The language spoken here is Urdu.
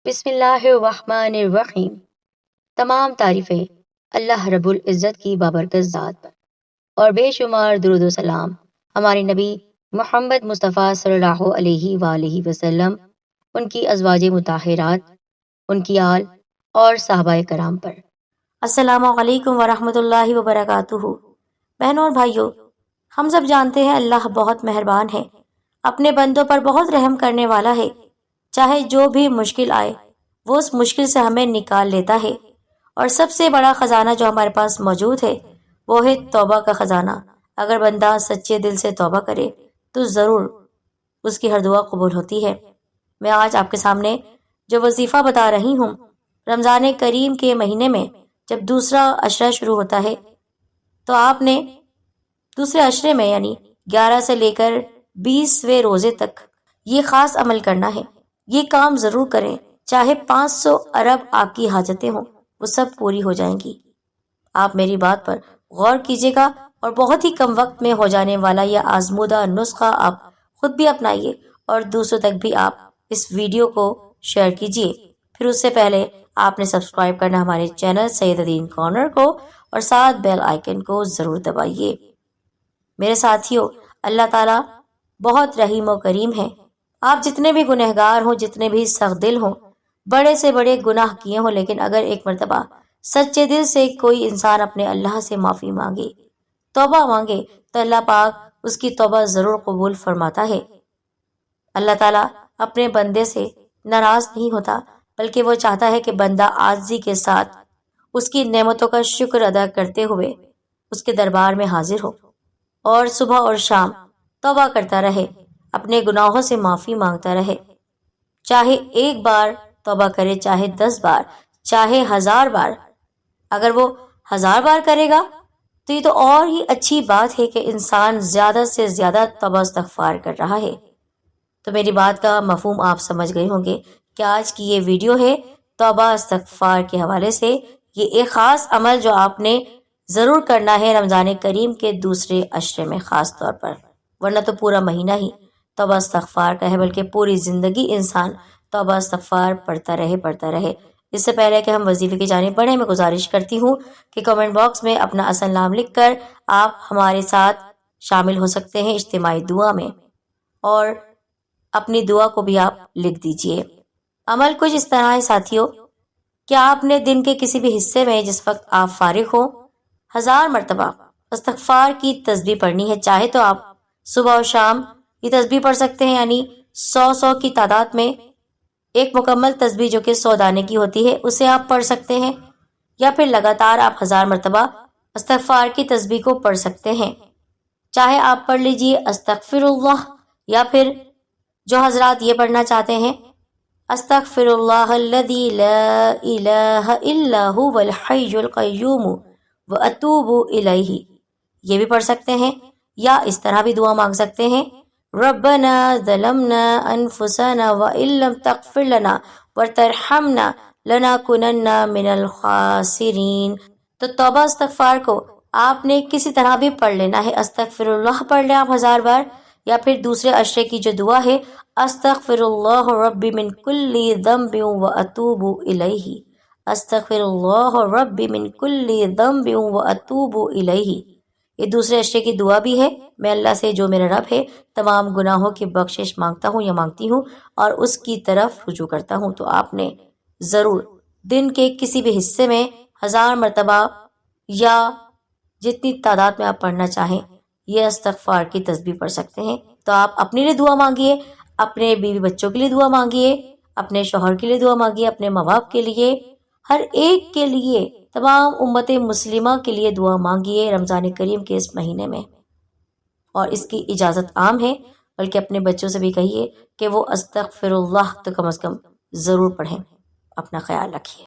بسم اللہ الرحمن الرحیم۔ تمام تعریفیں اللہ رب العزت کی بابرکت ذات پر، اور بے شمار درود و سلام ہمارے نبی محمد مصطفیٰ صلی اللہ علیہ وآلہ وسلم، ان کی ازواج مطہرات، ان کی آل اور صحابہ کرام پر۔ السلام علیکم ورحمۃ اللہ وبرکاتہ۔ بہنوں اور بھائیوں، ہم سب جانتے ہیں اللہ بہت مہربان ہے، اپنے بندوں پر بہت رحم کرنے والا ہے۔ چاہے جو بھی مشکل آئے وہ اس مشکل سے ہمیں نکال لیتا ہے، اور سب سے بڑا خزانہ جو ہمارے پاس موجود ہے وہ ہے توبہ کا خزانہ۔ اگر بندہ سچے دل سے توبہ کرے تو ضرور اس کی ہر دعا قبول ہوتی ہے۔ میں آج آپ کے سامنے جو وظیفہ بتا رہی ہوں، رمضان کریم کے مہینے میں جب دوسرا عشرہ شروع ہوتا ہے تو آپ نے دوسرے عشرے میں یعنی 11 سے لے کر 20ویں روزے تک یہ خاص عمل کرنا ہے۔ یہ کام ضرور کریں، چاہے 500 ارب آپ کی حاجتیں ہوں، وہ سب پوری ہو جائیں گی۔ آپ میری بات پر غور کیجیے گا اور بہت ہی کم وقت میں ہو جانے والا یہ آزمودہ نسخہ آپ خود بھی اپنائیے اور دوسروں تک بھی آپ اس ویڈیو کو شیئر کیجیے۔ پھر اس سے پہلے آپ نے سبسکرائب کرنا ہمارے چینل سید الدین کارنر کو، اور ساتھ بیل آئیکن کو ضرور دبائیے۔ میرے ساتھیوں، اللہ تعالیٰ بہت رحیم و کریم ہے۔ آپ جتنے بھی گنہگار ہوں، جتنے بھی سخت دل ہوں، بڑے سے بڑے گناہ کیے ہوں، لیکن اگر ایک مرتبہ سچے دل سے کوئی انسان اپنے اللہ سے معافی مانگے، توبہ مانگے، تو اللہ پاک اس کی توبہ ضرور قبول فرماتا ہے۔ اللہ تعالیٰ اپنے بندے سے ناراض نہیں ہوتا، بلکہ وہ چاہتا ہے کہ بندہ عاجزی کے ساتھ اس کی نعمتوں کا شکر ادا کرتے ہوئے اس کے دربار میں حاضر ہو، اور صبح اور شام توبہ کرتا رہے، اپنے گناہوں سے معافی مانگتا رہے۔ چاہے ایک بار توبہ کرے، چاہے 10 بار، چاہے 1000 بار۔ اگر وہ 1000 بار کرے گا تو یہ تو اور ہی اچھی بات ہے کہ انسان زیادہ سے زیادہ توبہ استغفار کر رہا ہے۔ تو میری بات کا مفہوم آپ سمجھ گئے ہوں گے کہ آج کی یہ ویڈیو ہے توبہ استغفار کے حوالے سے۔ یہ ایک خاص عمل جو آپ نے ضرور کرنا ہے رمضان کریم کے دوسرے عشرے میں خاص طور پر، ورنہ تو پورا مہینہ ہی توبہ استغفار کا ہے، بلکہ پوری زندگی انسان توبہ استغفار پڑھتا رہے۔ اس سے پہلے کہ ہم وظیفے کی جانب بڑھیں، میں گزارش کرتی ہوں کہ کمنٹ باکس میں اپنا اصل نام لکھ کر آپ ہمارے ساتھ شامل ہو سکتے ہیں اجتماعی دعا میں، اور اپنی دعا کو بھی آپ لکھ دیجئے۔ عمل کچھ اس طرح ہے ساتھیوں کہ آپ نے دن کے کسی بھی حصے میں جس وقت آپ فارغ ہوں 1000 مرتبہ استغفار کی تسبیح پڑھنی ہے۔ چاہے تو آپ صبح و شام یہ تسبیح پڑھ سکتے ہیں، یعنی 100 کی تعداد میں ایک مکمل تسبیح جو کہ 100 دانے کی ہوتی ہے اسے آپ پڑھ سکتے ہیں، یا پھر لگاتار آپ 1000 مرتبہ استغفار کی تسبیح کو پڑھ سکتے ہیں۔ چاہے آپ پڑھ لیجئے استغفر اللہ، یا پھر جو حضرات یہ پڑھنا چاہتے ہیں استغفر اللہ الذی لا الہ الا هو الحی القیوم واتوب الیہ، یہ بھی پڑھ سکتے ہیں، یا اس طرح بھی دعا مانگ سکتے ہیں ربنا ظلمنا انفسنا وان لم تغفر لنا وترحمنا لنکونن من الخاسرین۔ تو توبہ استغفار کو آپ نے کسی طرح بھی پڑھ لینا ہے۔ استغفر اللہ پڑھ لیں آپ 1000 بار، یا پھر دوسرے عشرے کی جو دعا ہے استغفر اللہ ربی من کل ذنب واتوب الیہ، استغفر اللہ ربی من کل ذنب واتوب الیہ، یہ دوسرے عشرے کی دعا بھی ہے۔ میں اللہ سے جو میرا رب ہے تمام گناہوں کی بخشش مانگتا ہوں یا مانگتی ہوں اور اس کی طرف رجوع کرتا ہوں۔ تو آپ نے ضرور دن کے کسی بھی حصے میں 1000 مرتبہ یا جتنی تعداد میں آپ پڑھنا چاہیں یہ استغفار کی تسبیح پڑھ سکتے ہیں۔ تو آپ اپنے لیے دعا مانگیے، اپنے بیوی بچوں کے لیے دعا مانگیے، اپنے شوہر کے لیے دعا مانگیے، اپنے ماں باپ کے لیے، ہر ایک کے لیے، تمام امت مسلمہ کے لیے دعا مانگیے رمضان کریم کے اس مہینے میں۔ اور اس کی اجازت عام ہے، بلکہ اپنے بچوں سے بھی کہیے کہ وہ استغفر اللہ تو کم از کم ضرور پڑھیں۔ اپنا خیال رکھیے۔